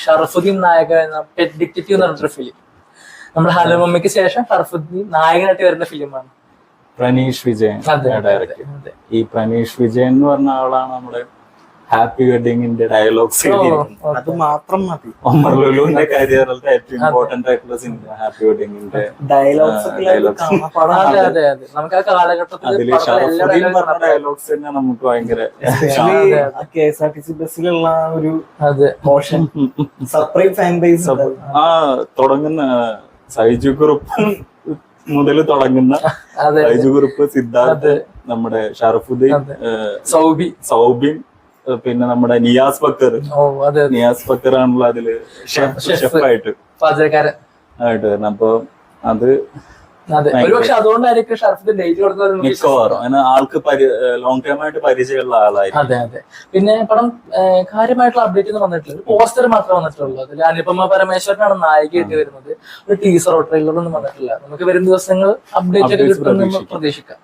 ഷറഫുദ്ദീൻ നായക എന്ന pet detective എന്ന് പറഞ്ഞിട്ടൊരു ഫിലിം. നമ്മുടെ ഹനുമമ്മയ്ക്ക് ശേഷം ഷറഫുദ്ദീൻ നായകനായിട്ട് വരുന്ന ഫിലിമാണ്. പ്രണീഷ് വിജയൻ ഡയറക്ടർ. ഈ പ്രണീഷ് വിജയൻ എന്ന് പറഞ്ഞ ആളാണ് നമ്മുടെ ഹാപ്പി വെഡിങ്ങിന്റെ ഡയലോഗ്സ് അത് മാത്രം മതി. ഒമർ ലുലുവിന്റെ കരിയറിലത്തെ ഏറ്റവും ഇമ്പോർട്ടന്റ് ആയിട്ടുള്ള സിനിമ ഹാപ്പി വെഡിങ്ങിന്റെ ഡയലോഗ്സ്. നമുക്ക് ആ കാലഘട്ടത്തിൽ അതില് ഷറഫുദ്ദീൻ പറഞ്ഞ ഡയലോഗ്സ് തന്നെ നമുക്ക് ഭയങ്കര KSRTC ബസ്സിലുള്ള ഒരു മോഷൻ സപ്രീം ഫാൻ ബേസ് തുടങ്ങുന്ന സൈജു കുറുപ്പ് മുതൽ തുടങ്ങുന്ന സൈജു കുറുപ്പ്, സിദ്ധാർത്ഥ്, നമ്മുടെ ഷറഫുദ്ദീൻ, സൗബിൻ, പിന്നെ നമ്മുടെ നിയാസ് ബക്കർ. നിയാസ് ബക്കർ ആണല്ലോ അതില് ഷെഫായിട്ട് ആയിട്ട് വരുന്നത്. അപ്പൊ അത് മിക്കവാറും അങ്ങനെ ആൾക്ക് ലോങ് ടൈം ആയിട്ട് പരിചയമുള്ള ആളായിരിക്കും. അതെ അതെ. പിന്നെ പടം കാര്യമായിട്ടുള്ള അപ്ഡേറ്റ് ഒന്നും വന്നിട്ടില്ല. ഒരു പോസ്റ്റർ മാത്രമേ വന്നിട്ടുള്ളൂ. അതിൽ അനുപമ പരമേശ്വരനാണ് നായികയായിട്ട് വരുന്നത്. ഒരു ടീസറോ ട്രെയിലറോ ഒന്നും വന്നിട്ടില്ല. നമുക്ക് വരും ദിവസങ്ങൾ അപ്ഡേറ്റ് ഒക്കെ കിട്ടുമെന്ന് പ്രതീക്ഷിക്കാം.